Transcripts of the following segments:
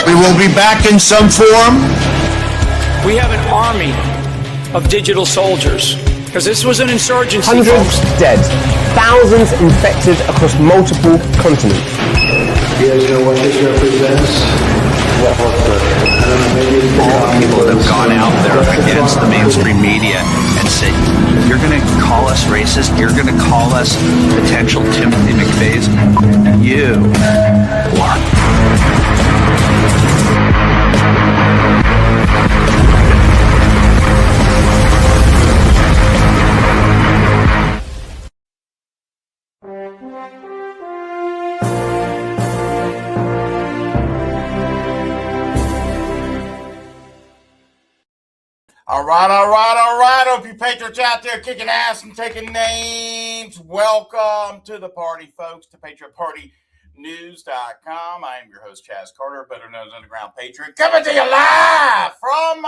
We will be back in some form. We have an army of digital soldiers because this was an insurgency. Hundreds dead, thousands infected across multiple continents. You guys know what this represents? All the people that have gone out there against the mainstream media and said, you're going to call us racist, you're going to call us potential Timothy McVeighs. You are. All right. Hope you Patriots out there kicking ass and taking names. Welcome to the party, folks, to PatriotPartyNews.com. I am your host, Chaz Carter, better known as Underground Patriot, coming to you live from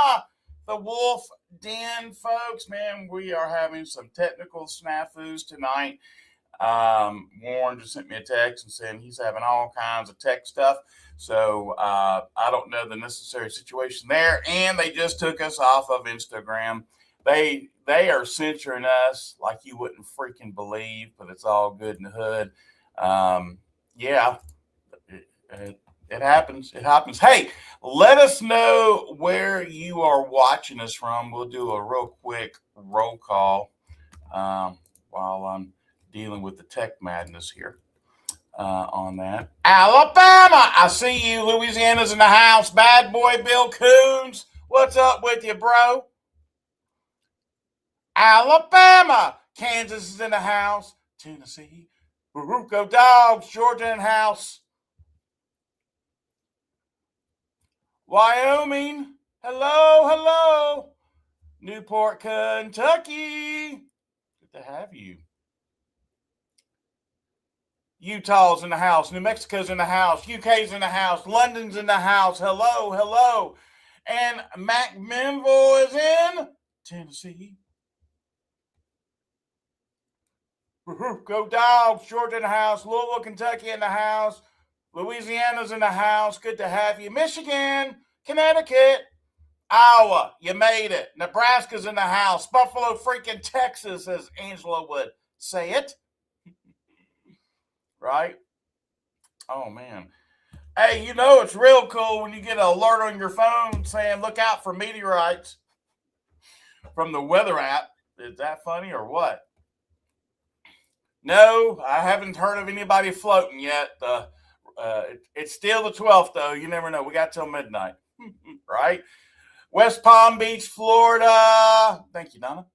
the Wolf Den, folks. Man, we are having some technical snafus tonight. Warren just sent me a text and saying he's having all kinds of tech stuff. So I don't know the necessary situation there. And they just took us off of Instagram. They are censoring us like you wouldn't freaking believe, but it's all good in the hood. Yeah, it happens. It happens. Hey, let us know where you are watching us from. We'll do a real quick roll call while I'm dealing with the tech madness here. On that. Alabama, I see you. Louisiana's in the house. Bad boy Bill Coons, what's up with you, bro? Alabama, Kansas is in the house. Tennessee, Go Dogs, Georgia in the house. Wyoming, hello. Newport, Kentucky, good to have you. Utah's in the house. New Mexico's in the house. UK's in the house. London's in the house. Hello. And McMinnville is in Tennessee. Go Dogs. Georgia in the house. Louisville, Kentucky in the house. Louisiana's in the house. Good to have you. Michigan, Connecticut, Iowa, you made it. Nebraska's in the house. Buffalo, freaking Texas, as Angela would say it. Right? Oh, man. Hey, it's real cool when you get an alert on your phone saying, look out for meteorites from the weather app. Is that funny or what? No, I haven't heard of anybody floating yet. It's still the 12th, though. You never know. We got till midnight, right? West Palm Beach, Florida. Thank you, Donna.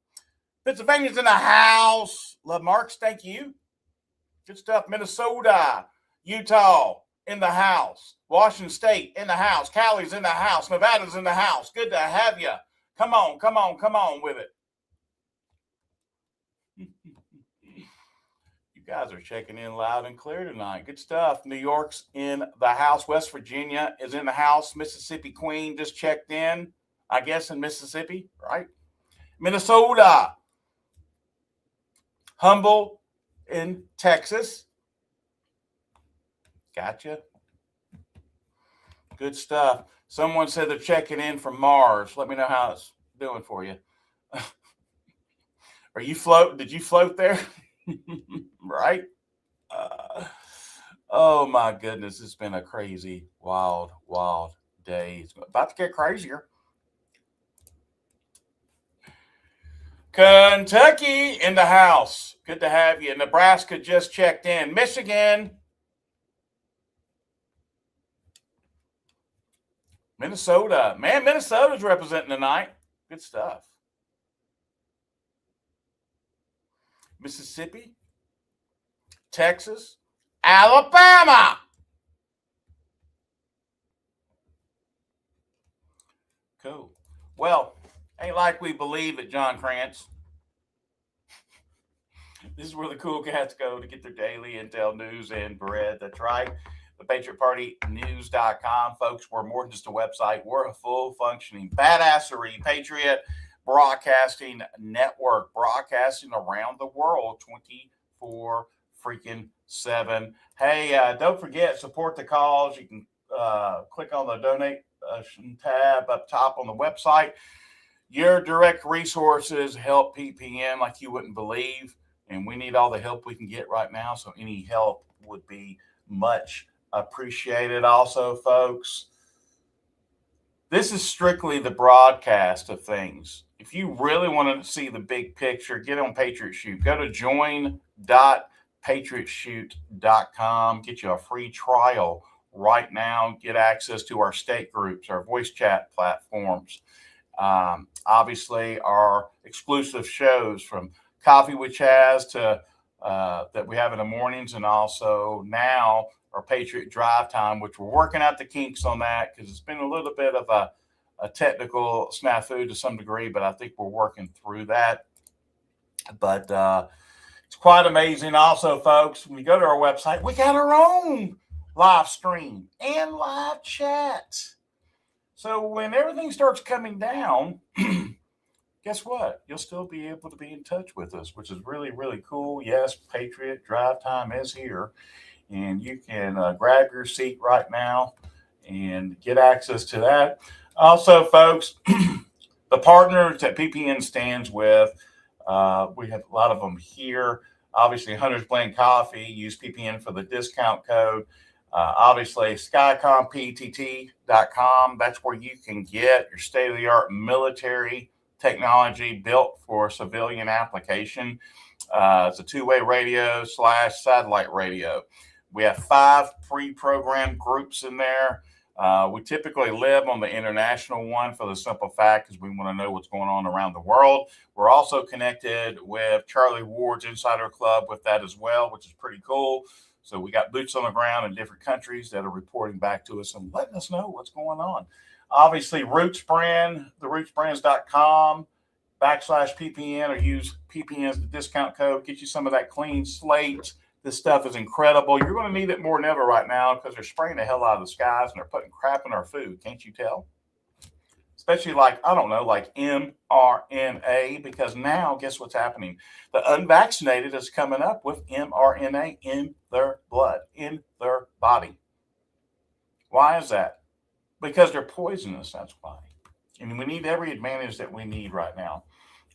Pennsylvania's in the house. Love Marks, thank you. Good stuff. Minnesota, Utah, in the house. Washington State, in the house. Cali's in the house. Nevada's in the house. Good to have you. Come on with it. You guys are checking in loud and clear tonight. Good stuff. New York's in the house. West Virginia is in the house. Mississippi Queen just checked in, I guess, in Mississippi, right? Minnesota. Humble in Texas. Gotcha. Good stuff. Someone said they're checking in from Mars. Let me know how it's doing for you. Are you float? Did you float there? Right? Oh my goodness. It's been a crazy, wild day. It's about to get crazier. Kentucky in the house. Good to have you. Nebraska just checked in. Michigan. Minnesota. Man, Minnesota's representing tonight. Good stuff. Mississippi. Texas. Alabama. Cool. Well, ain't like we believe it, John Krantz. This is where the cool cats go to get their daily intel news and bread. That's right. The PatriotPartyNews.com. Folks, we're more than just a website. We're a full functioning badassery Patriot broadcasting network, broadcasting around the world 24 freaking 7. Hey, don't forget, support the cause. You can click on the donate tab up top on the website. Your direct resources help PPN like you wouldn't believe, and we need all the help we can get right now, so any help would be much appreciated. Also, folks, this is strictly the broadcast of things. If you really want to see the big picture, get on Patriot Shoot. Go to join.patriotshoot.com. Get you a free trial right now. Get access to our state groups, our voice chat platforms. Obviously, our exclusive shows from Coffee with Chaz to that we have in the mornings, and also now our Patriot Drive Time, which we're working out the kinks on that because it's been a little bit of a technical snafu to some degree, but I think we're working through that. But it's quite amazing. Also, folks, when you go to our website, we got our own live stream and live chat. So when everything starts coming down, guess what? You'll still be able to be in touch with us, which is really, really cool. Yes, Patriot Drive Time is here, and you can grab your seat right now and get access to that. Also, folks, the partners that PPN stands with, we have a lot of them here. Obviously, Hunter's Blend Coffee, use PPN for the discount code. Obviously, SkyCompTT.com. That's where you can get your state-of-the-art military technology built for civilian application. It's a two-way radio / satellite radio. We have 5 pre-programmed groups in there. We typically live on the international one for the simple fact because we want to know what's going on around the world. We're also connected with Charlie Ward's Insider Club with that as well, which is pretty cool. So we got boots on the ground in different countries that are reporting back to us and letting us know what's going on. Obviously, Roots Brand, therootsbrands.com /PPN, or use PPN as the discount code. Get you some of that clean slate. This stuff is incredible. You're going to need it more than ever right now because they're spraying the hell out of the skies and they're putting crap in our food. Can't you tell? Especially like mRNA, because now guess what's happening? The unvaccinated is coming up with mRNA in their blood, in their body. Why is that? Because they're poisonous, that's why. And we need every advantage that we need right now.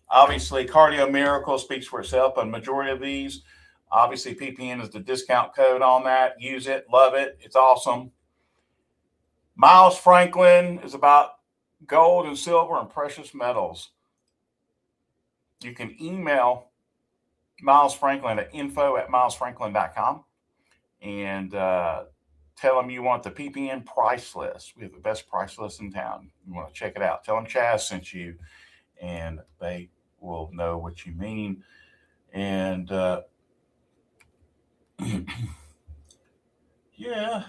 Obviously, Cardio Miracle speaks for itself, but a majority of these, obviously, PPN is the discount code on that. Use it, love it, it's awesome. Miles Franklin is about gold and silver and precious metals. You can email Miles Franklin at info@milesfranklin.com and tell them you want the PPN price list. We have the best price list in town. You want to check it out. Tell them Chaz sent you, and they will know what you mean. And yeah.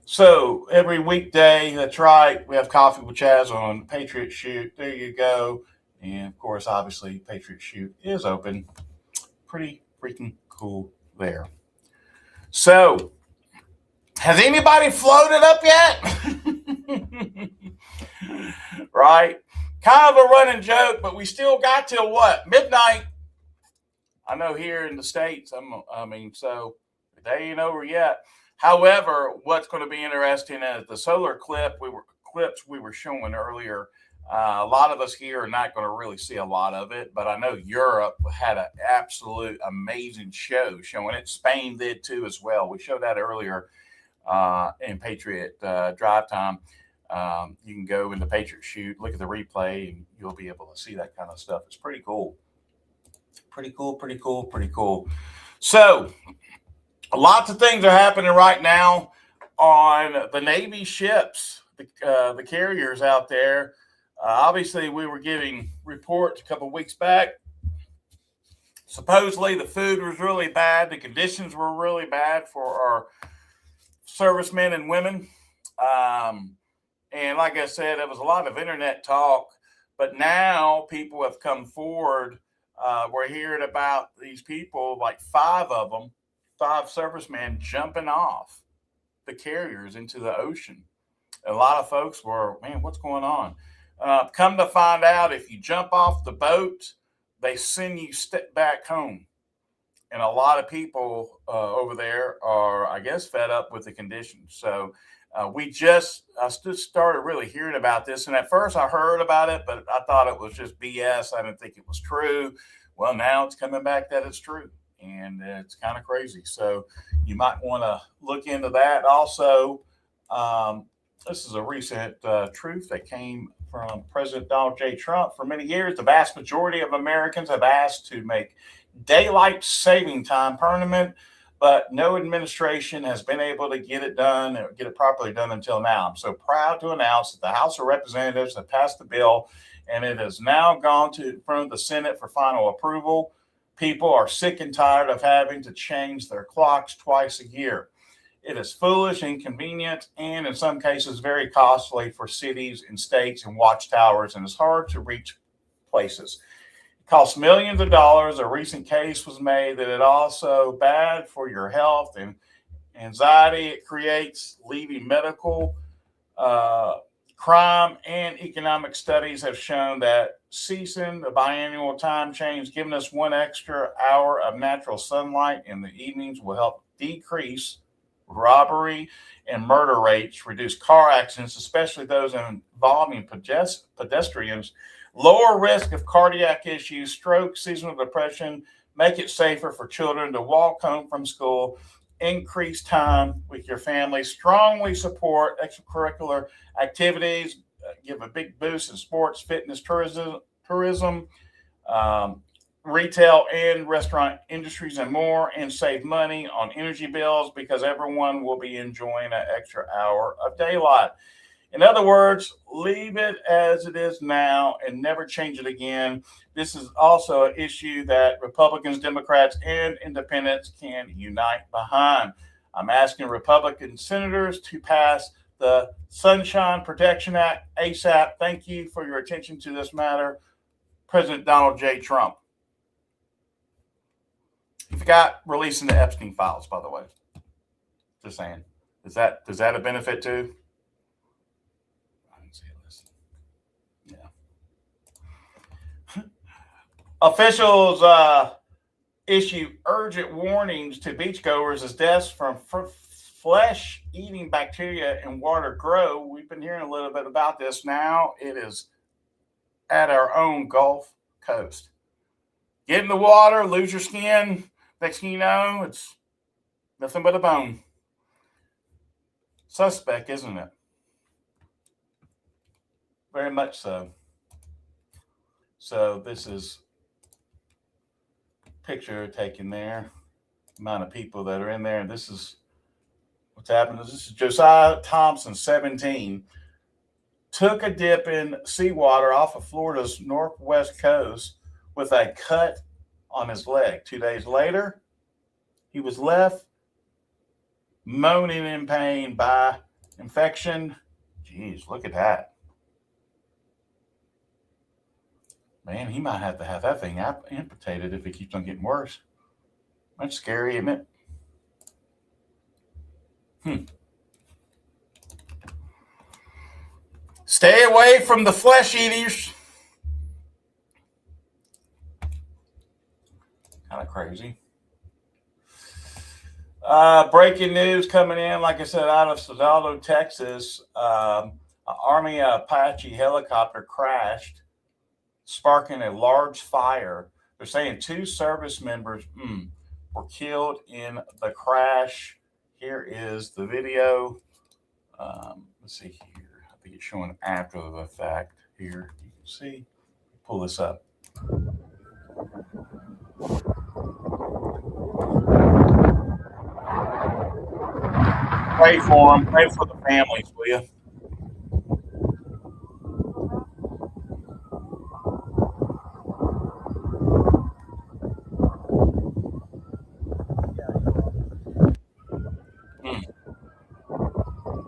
So every weekday, that's right, we have Coffee with Chaz on Patriot Shoot. There you go. And of course, obviously, Patriot Shoot is open. Pretty freaking cool there. So, has anybody floated up yet? Right? Kind of a running joke, but we still got till what? Midnight. I know here in the States, so the day ain't over yet. However, what's going to be interesting is the solar clips we were showing earlier. A lot of us here are not going to really see a lot of it, but I know Europe had an absolute amazing show showing it. Spain did too as well. We showed that earlier in Patriot Drive Time. You can go in the Patriot Shoot, look at the replay, and you'll be able to see that kind of stuff. It's pretty cool. Pretty cool. So, lots of things are happening right now on the Navy ships, the carriers out there. Obviously, we were giving reports a couple of weeks back. Supposedly, the food was really bad. The conditions were really bad for our servicemen and women. And like I said, there was a lot of internet talk. But now people have come forward. We're hearing about these people, like 5 of them, 5 servicemen jumping off the carriers into the ocean. A lot of folks were, man, what's going on? Come to find out, if you jump off the boat, they send you back home. And a lot of people over there are, I guess, fed up with the conditions. So I just started really hearing about this. And at first I heard about it, but I thought it was just BS. I didn't think it was true. Well, now it's coming back that it's true. And it's kind of crazy. So you might want to look into that. Also, this is a recent truth that came from President Donald J. Trump. For many years, the vast majority of Americans have asked to make daylight saving time permanent, but no administration has been able to get it done or get it properly done until now. I'm so proud to announce that the House of Representatives have passed the bill, and it has now gone in front of the Senate for final approval. People are sick and tired of having to change their clocks twice a year. It is foolish, inconvenient, and in some cases very costly for cities and states and watchtowers, and it's hard to reach places. It costs millions of dollars. A recent case was made that it also bad for your health and anxiety it creates, leaving medical, crime, and economic studies have shown that ceasing the biannual time change, giving us 1 extra hour of natural sunlight in the evenings, will help decrease robbery and murder rates, reduce car accidents, especially those involving pedestrians, lower risk of cardiac issues, stroke, seasonal depression, make it safer for children to walk home from school, increase time with your family, strongly support extracurricular activities, give a big boost in sports, fitness, tourism, retail and restaurant industries and more, and save money on energy bills because everyone will be enjoying an extra hour of daylight. In other words, leave it as it is now and never change it again. This is also an issue that Republicans, Democrats, and independents can unite behind. I'm asking Republican senators to pass the Sunshine Protection Act ASAP. Thank you for your attention to this matter, President Donald J. Trump. He forgot releasing the Epstein files, by the way. Just saying. Does that a benefit too? I didn't see it. Yeah. Officials issue urgent warnings to beachgoers as deaths from flesh-eating bacteria in water grow. We've been hearing a little bit about this. Now it is at our own Gulf Coast. Get in the water, lose your skin. Next thing you know, it's nothing but a bone. Suspect, isn't it? Very much so. So this is a picture taken there. Amount of people that are in there. And this is what's happened. This is Josiah Thompson, 17. Took a dip in seawater off of Florida's northwest coast with a cut on his leg. 2 days later, he was left moaning in pain by infection. Jeez, look at that. Man, he might have to have that thing amputated if it keeps on getting worse. That's scary, isn't it? Stay away from the flesh eaters. Kind of crazy. Breaking news coming in, like I said, out of Soldado, Texas. An Army Apache helicopter crashed, sparking a large fire. They're saying 2 service members were killed in the crash. Here is the video. Let's see here. I think it's showing after the fact here. You can see. Pull this up. Pray for them. Pray for the families, will you?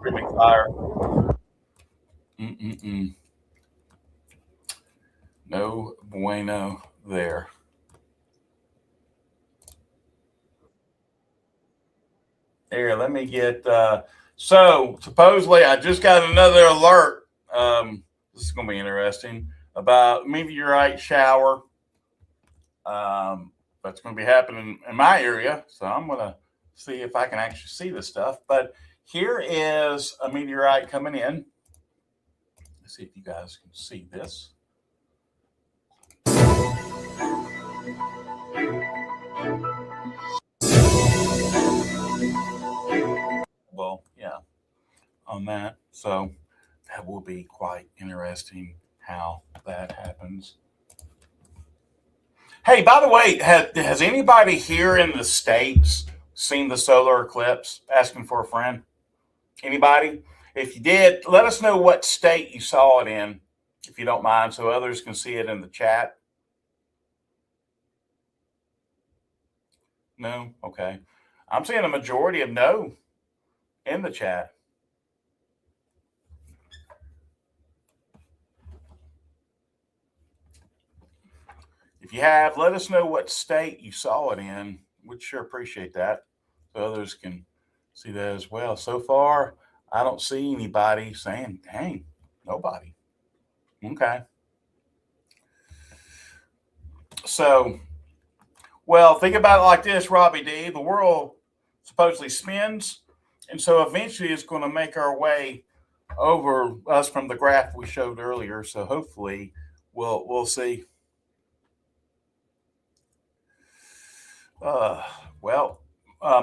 Pretty big fire. No bueno there. Here, let me get. So supposedly, I just got another alert. This is going to be interesting about meteorite shower. That's going to be happening in my area, so I'm going to see if I can actually see this stuff. But here is a meteorite coming in. Let's see if you guys can see this. Well, yeah, on that. So that will be quite interesting how that happens. Hey, by the way, has anybody here in the States seen the solar eclipse? Asking for a friend. Anybody? If you did, let us know what state you saw it in, if you don't mind, so others can see it in the chat. No? Okay. I'm seeing a majority of no in the chat. If you have, let us know what state you saw it in. We'd sure appreciate that, so others can see that as well. So far, I don't see anybody saying, dang, nobody. Okay. So, well, think about it like this, Robbie D. The world supposedly spins, and so eventually it's going to make our way over us from the graph we showed earlier. So hopefully we'll see.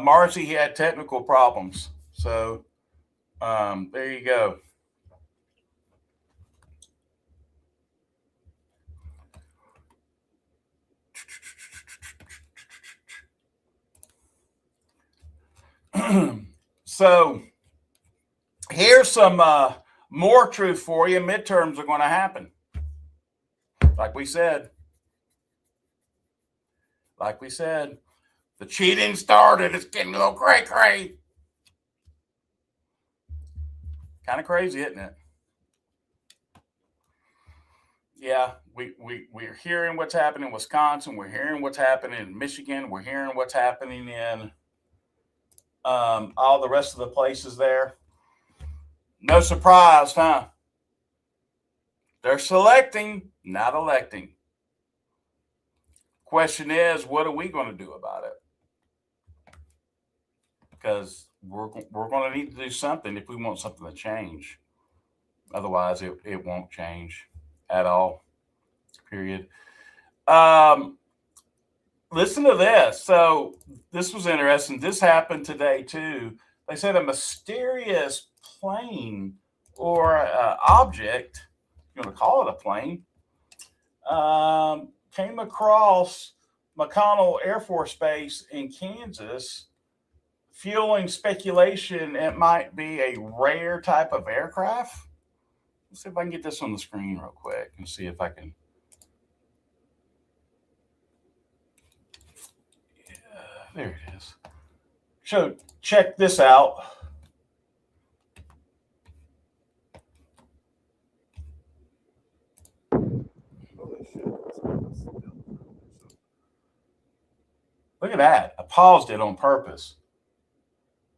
Marcy, he had technical problems. So there you go. So here's some more truth for you. Midterms are going to happen. Like we said, the cheating started. It's getting a little cray-cray. Kind of crazy, isn't it? Yeah, we're hearing what's happening in Wisconsin. We're hearing what's happening in Michigan. We're hearing what's happening in all the rest of the places there. No surprise, huh? They're selecting, not electing. Question is, what are we going to do about it? Because we're going to need to do something if we want something to change. Otherwise, it won't change at all. Period. Listen to this. So this was interesting. This happened today too. They said a mysterious plane or object, you want to call it a plane, came across McConnell Air Force Base in Kansas, fueling speculation it might be a rare type of aircraft. Let's see if I can get this on the screen real quick and see if I can. Yeah, there it is. So check this out. Look at that. I paused it on purpose.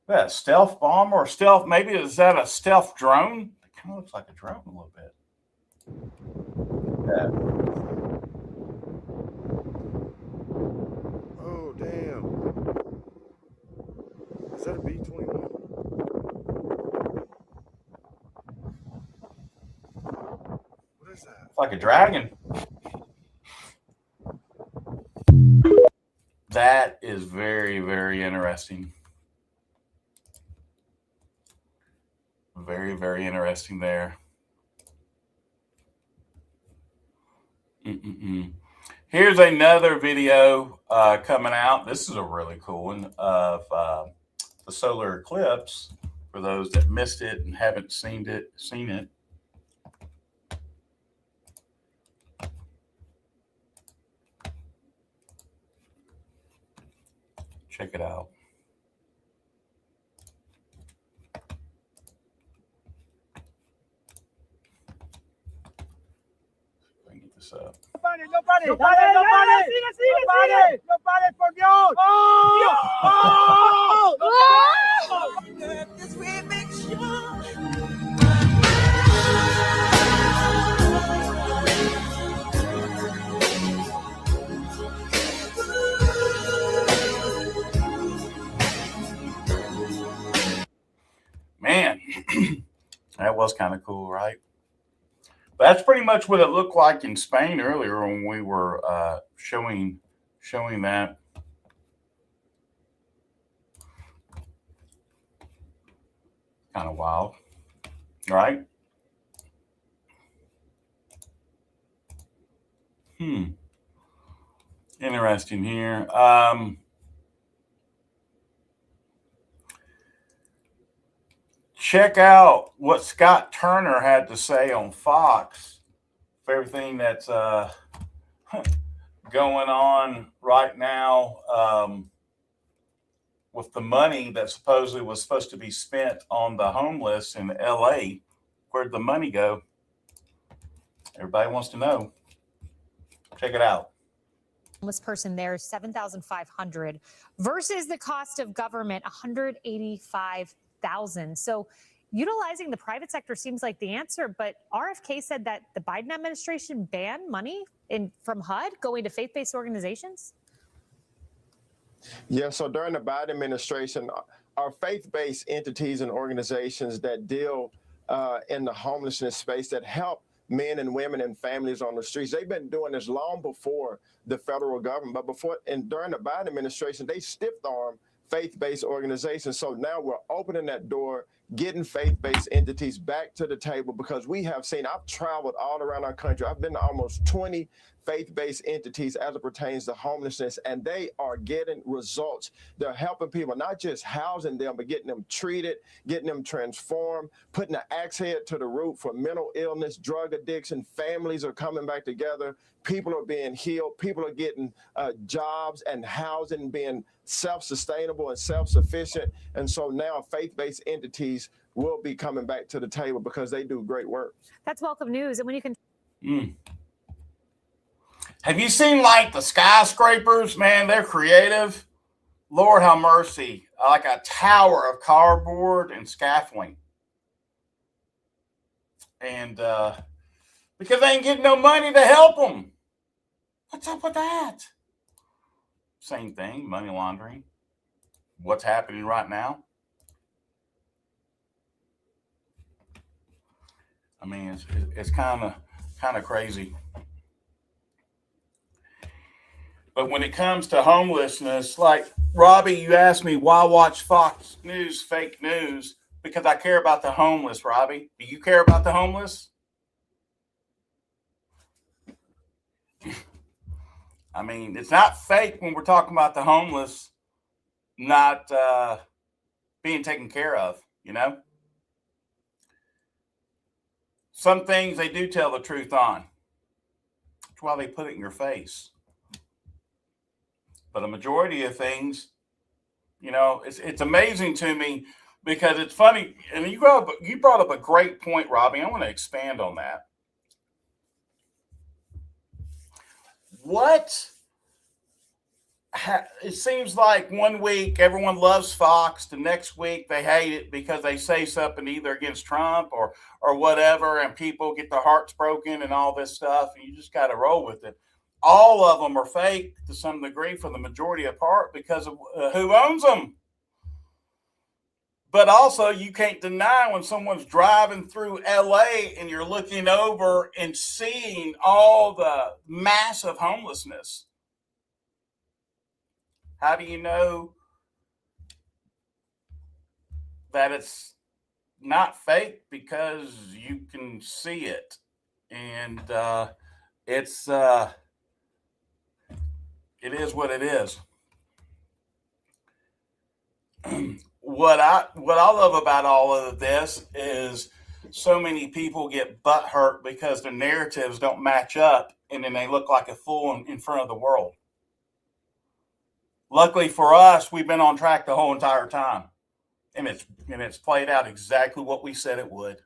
That stealth bomb or stealth, maybe is that a stealth drone? It kind of looks like a drone a little bit. Yeah. Oh, damn. Is that a B-21? What is that? It's like a dragon. That is very, very interesting. Very, very interesting there. Here's another video coming out. This is a really cool one of the solar eclipse for those that missed it and haven't seen it. Check it out. This up. No pare, por Dios. Man, that was kind of cool, right? That's pretty much what it looked like in Spain earlier when we were showing that. Kind of wild, right? Interesting here. Check out what Scott Turner had to say on Fox for everything that's going on right now with the money that supposedly was supposed to be spent on the homeless in LA. Where'd the money go? Everybody wants to know. Check it out. Homeless person there, $7,500 versus the cost of government, $185,000. So utilizing the private sector seems like the answer, but RFK said that the Biden administration banned money from HUD going to faith-based organizations. Yeah, so during the Biden administration, our faith-based entities and organizations that deal in the homelessness space that help men and women and families on the streets, they've been doing this long before the federal government, but during the Biden administration, they stiff-armed faith-based organizations. So now we're opening that door, getting faith-based entities back to the table, because we have seen, I've traveled all around our country. I've been to almost 20 faith-based entities as it pertains to homelessness, and they are getting results. They're helping people, not just housing them, but getting them treated, getting them transformed, putting an axe head to the root for mental illness, drug addiction. Families are coming back together. People are being healed. People are getting jobs and housing, being self-sustainable and self-sufficient. And so now faith-based entities will be coming back to the table because they do great work. That's welcome news. And when you can... Have you seen like the skyscrapers? Man, they're creative. Lord have mercy. Like a tower of cardboard and scaffolding. And because they ain't getting no money to help them. What's up with that? Same thing, money laundering. What's happening right now? I mean, it's kind of crazy. But when it comes to homelessness, like Robbie, you asked me why watch Fox News fake news, because I care about the homeless. Robbie, do you care about the homeless? I mean, it's not fake when we're talking about the homeless not being taken care of, you know? Some things they do tell the truth on. That's why they put it in your face. But a majority of things, you know, it's amazing to me because it's funny. And you brought up a great point, Robbie. I want to expand on that. It seems like one week everyone loves Fox, the next week they hate it because they say something either against Trump or whatever, and people get their hearts broken and all this stuff, and you just got to roll with it. All of them are fake to some degree for the majority of part because of who owns them. But also, you can't deny when someone's driving through LA and you're looking over and seeing all the massive homelessness. How do you know that it's not fake? Because you can see it, and it is what it is. What I love about all of this is so many people get butthurt because their narratives don't match up, and then they look like a fool in front of the world. Luckily for us, we've been on track the whole entire time, and it's played out exactly what we said it would.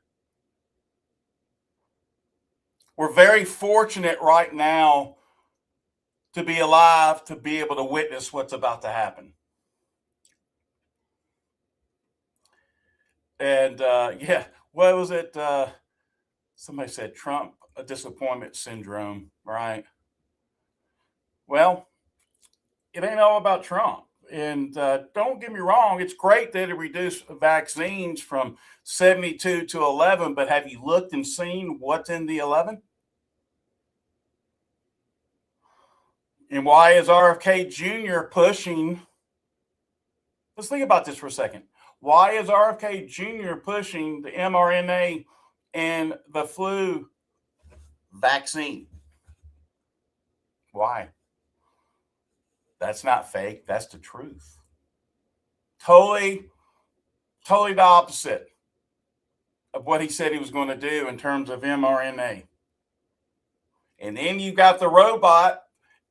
We're very fortunate right now to be alive, to be able to witness what's about to happen. And what was it? Somebody said Trump, a disappointment syndrome, right? Well, it ain't all about Trump. And don't get me wrong, it's great that it reduced vaccines from 72 to 11, but have you looked and seen what's in the 11? And why is RFK Jr. pushing? Let's think about this for a second. Why is RFK Jr. pushing the mRNA and the flu vaccine? Why? That's not fake. That's the truth. Totally the opposite of what he said he was going to do in terms of mRNA. And then you got the robot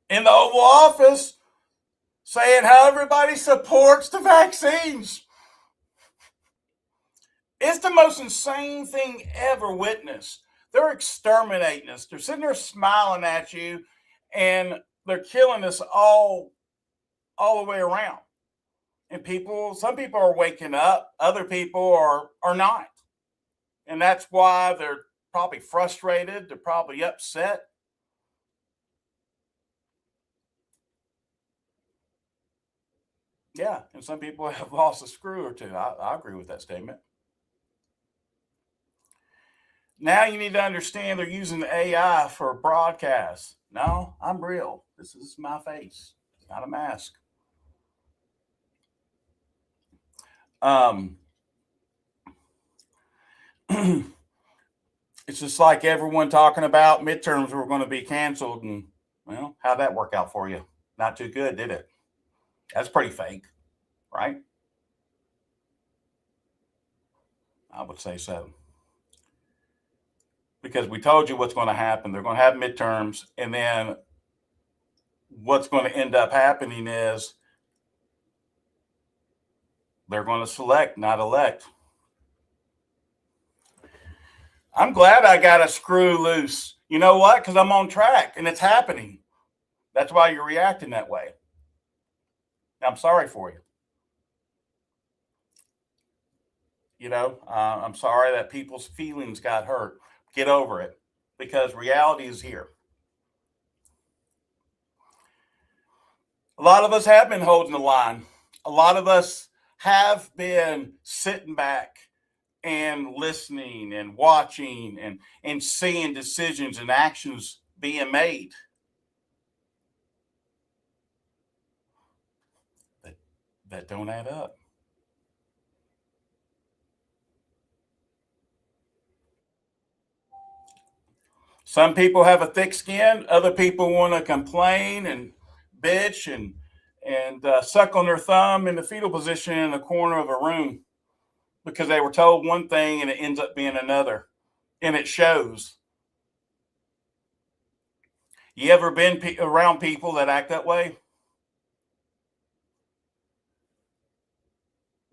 in the Oval Office saying how everybody supports the vaccines. It's the most insane thing ever witnessed. They're exterminating us. They're sitting there smiling at you, and they're killing us all the way around. And some people are waking up, other people are not. And that's why they're probably frustrated, they're probably upset. Yeah, and some people have lost a screw or two. I agree with that statement. Now you need to understand they're using the AI for broadcasts. No, I'm real. This is my face. It's not a mask. It's just like everyone talking about midterms were going to be canceled, and well, how'd that work out for you? Not too good, did it? That's pretty fake, right? I would say so. Because we told you what's going to happen. They're going to have midterms, and then what's going to end up happening is they're going to select, not elect. I'm glad I got a screw loose. You know what? Because I'm on track, and it's happening. That's why you're reacting that way. I'm sorry for you. You know, I'm sorry that people's feelings got hurt. Get over it, because reality is here. A lot of us have been holding the line. A lot of us have been sitting back and listening and watching and seeing decisions and actions being made that don't add up. Some people have a thick skin. Other people want to complain and bitch and suck on their thumb in the fetal position in the corner of a room because they were told one thing and it ends up being another, and it shows. You ever been around people that act that way?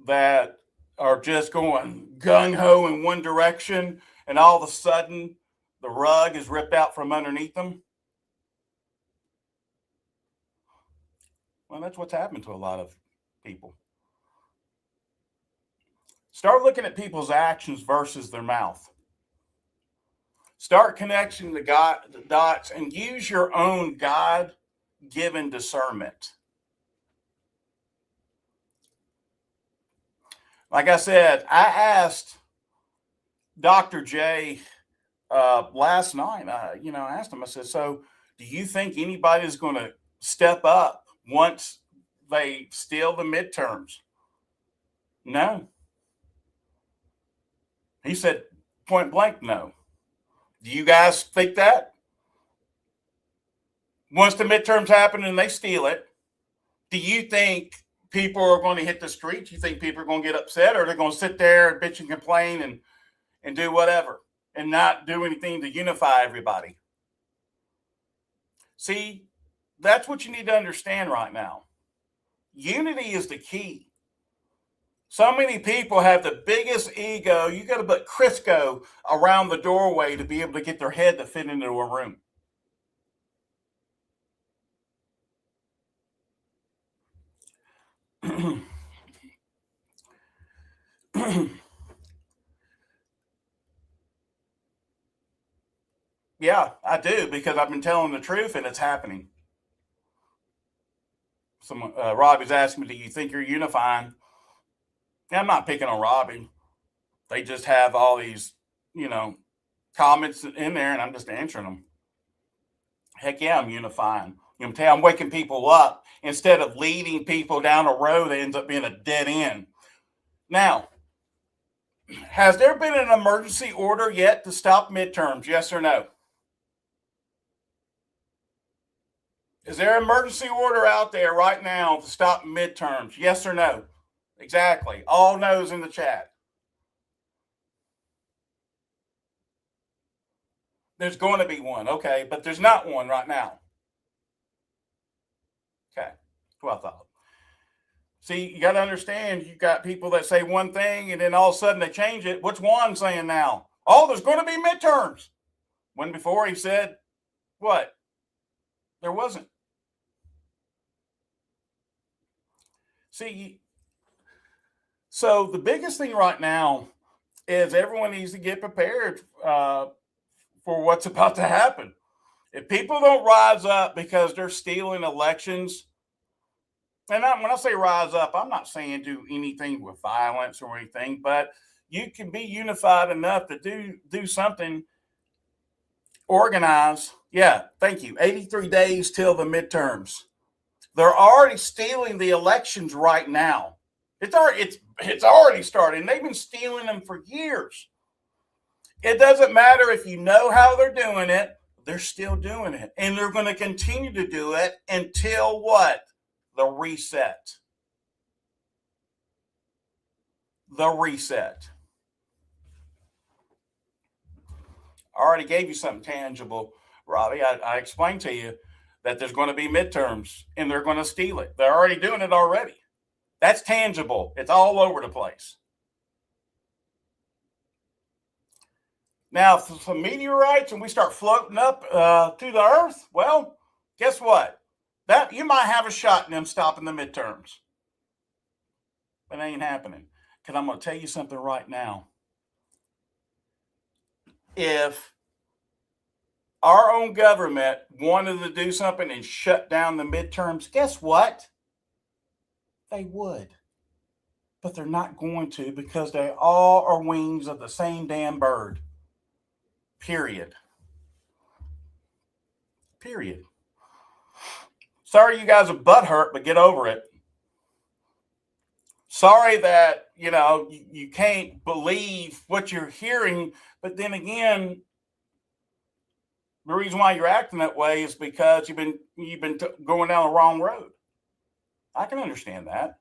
That are just going gung-ho in one direction, and all of a sudden the rug is ripped out from underneath them? Well, that's what's happened to a lot of people. Start looking at people's actions versus their mouth. Start connecting the dots and use your own God-given discernment. Like I said, I asked Dr. J last night. I asked him, I said, so do you think anybody's going to step up once they steal the midterms? No. He said, point blank, no. Do you guys think that? Once the midterms happen and they steal it, do you think people are going to hit the streets? You think people are going to get upset, or they're going to sit there and bitch and complain and do whatever and not do anything to unify everybody? See, that's what you need to understand right now. Unity is the key. So many people have the biggest ego. You got to put Crisco around the doorway to be able to get their head to fit into a room. Yeah, I do, because I've been telling the truth and it's happening. Robbie's asking me, do you think you're unifying? Yeah, I'm not picking on Robbie. They just have all these, comments in there, and I'm just answering them. Heck yeah, I'm unifying. I'm waking people up instead of leading people down a road that ends up being a dead end. Now, has there been an emergency order yet to stop midterms? Yes or no? Is there an emergency order out there right now to stop midterms? Yes or no? Exactly. All no's in the chat. There's going to be one. Okay, but there's not one right now. Okay, that's what I thought. See, you got to understand, you got people that say one thing and then all of a sudden they change it. What's Juan saying now? Oh, there's going to be midterms. When before he said, what? There wasn't. See, so the biggest thing right now is everyone needs to get prepared for what's about to happen. If people don't rise up because they're stealing elections, and when I say rise up, I'm not saying do anything with violence or anything, but you can be unified enough to do something, organize. Yeah, thank you. 83 days till the midterms. They're already stealing the elections right now. It's already started, and they've been stealing them for years. It doesn't matter if you know how they're doing it, they're still doing it. And they're going to continue to do it until what? The reset. The reset. I already gave you something tangible, Robbie. I explained to you that there's going to be midterms and they're going to steal it. They're already doing it already. That's tangible. It's all over the place. Now, if some meteorites and we start floating up to the earth, well, guess what? That you might have a shot in them stopping the midterms. But it ain't happening. Because I'm going to tell you something right now. If our own government wanted to do something and shut down the midterms, guess what? They would. But they're not going to, because they all are wings of the same damn bird. Period. Period. Sorry you guys are butthurt, but get over it. Sorry that, you can't believe what you're hearing, but then again, the reason why you're acting that way is because you've been going down the wrong road. I can understand that,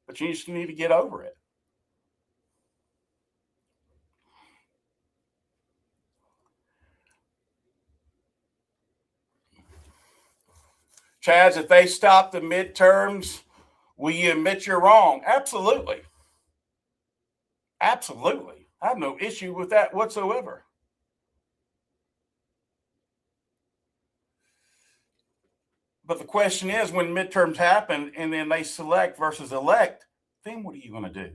but you just need to get over it. Chaz, if they stop the midterms, will you admit you're wrong? Absolutely. Absolutely. I have no issue with that whatsoever. But the question is, when midterms happen and then they select versus elect, then what are you going to do?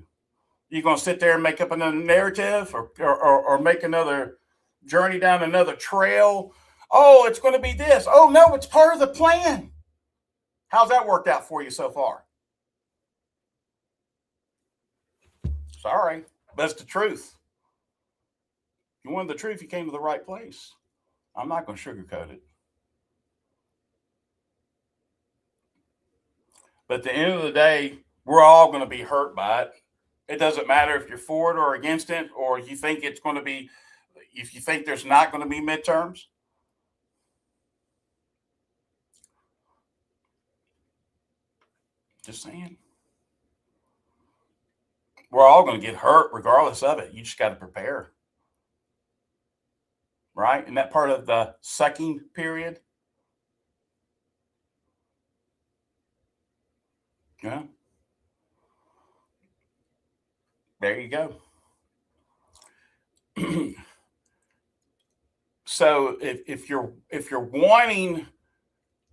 You going to sit there and make up another narrative or make another journey down another trail? Oh, it's going to be this. Oh, no, it's part of the plan. How's that worked out for you so far? Sorry, but it's the truth. If you wanted the truth, you came to the right place. I'm not going to sugarcoat it. But at the end of the day, we're all going to be hurt by it. It doesn't matter if you're for it or against it, or you think it's going to be, if you think there's not going to be midterms. Just saying. We're all going to get hurt regardless of it. You just got to prepare. Right? Isn't that part of the sucking period? Yeah. There you go. So if you're wanting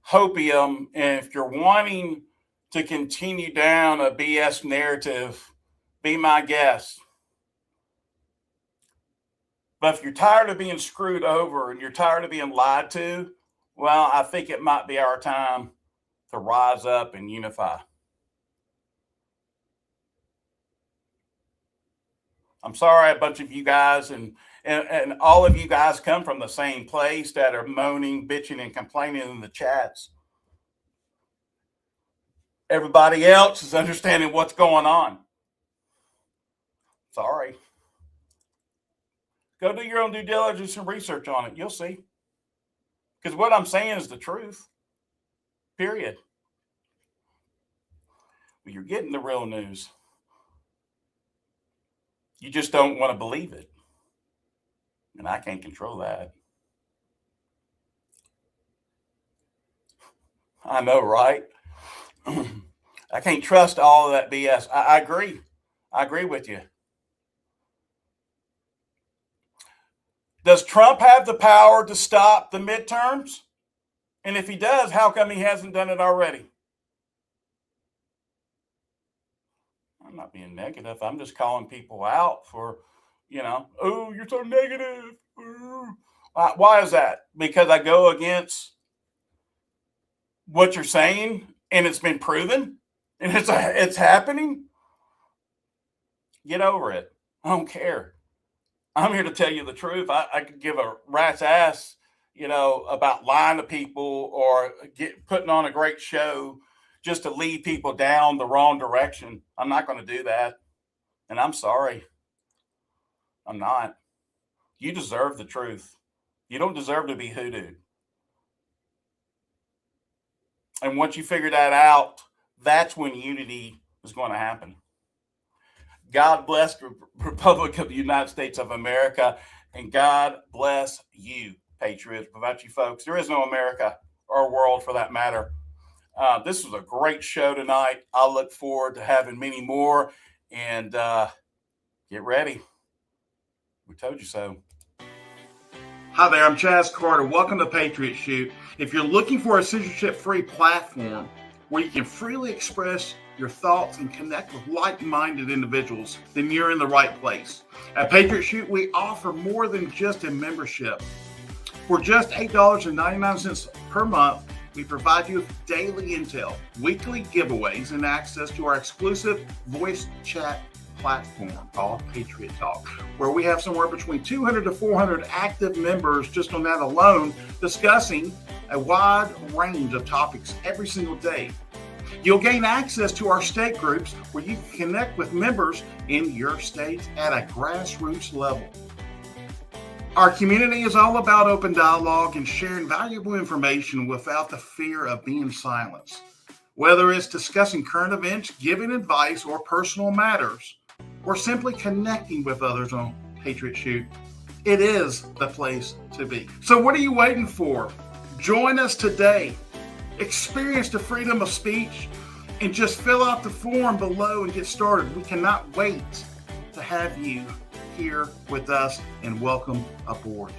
hopium, and if you're wanting to continue down a BS narrative, be my guest. But if you're tired of being screwed over and you're tired of being lied to, well, I think it might be our time to rise up and unify. I'm sorry, a bunch of you guys and all of you guys come from the same place that are moaning, bitching, and complaining in the chats. Everybody else is understanding what's going on. Sorry. Go do your own due diligence and research on it. You'll see. Because what I'm saying is the truth. Period. But you're getting the real news. You just don't want to believe it. And I can't control that. I know, right? I can't trust all of that BS. I agree. I agree with you. Does Trump have the power to stop the midterms? And if he does, how come he hasn't done it already? I'm not being negative. I'm just calling people out for, oh, you're so negative. Why is that? Because I go against what you're saying and it's been proven and it's happening. Get over it. I don't care. I'm here to tell you the truth. I could give a rat's ass, about lying to people or putting on a great show just to lead people down the wrong direction. I'm not going to do that. And I'm sorry. I'm not. You deserve the truth. You don't deserve to be hoodooed. And once you figure that out, that's when unity is going to happen. God bless the Republic of the United States of America, and God bless you, Patriots. Without you folks, there is no America or world for that matter. This was a great show tonight. I look forward to having many more, and get ready. We told you so. Hi there, I'm Chaz Carter. Welcome to Patriot Shoot. If you're looking for a censorship-free platform where you can freely express your thoughts and connect with like-minded individuals, then you're in the right place. At Patriot Shoot, we offer more than just a membership. For just $8.99 per month, We provide you with daily intel, weekly giveaways, and access to our exclusive voice chat platform called Patriot Talk, where we have somewhere between 200 to 400 active members just on that alone, discussing a wide range of topics every single day. You'll gain access to our state groups where you can connect with members in your state at a grassroots level. Our community is all about open dialogue and sharing valuable information without the fear of being silenced. Whether it's discussing current events, giving advice, or personal matters, or simply connecting with others on Patriot Shoot, it is the place to be. So what are you waiting for? Join us today. Experience the freedom of speech and just fill out the form below and get started. We cannot wait to have you here with us, and welcome aboard.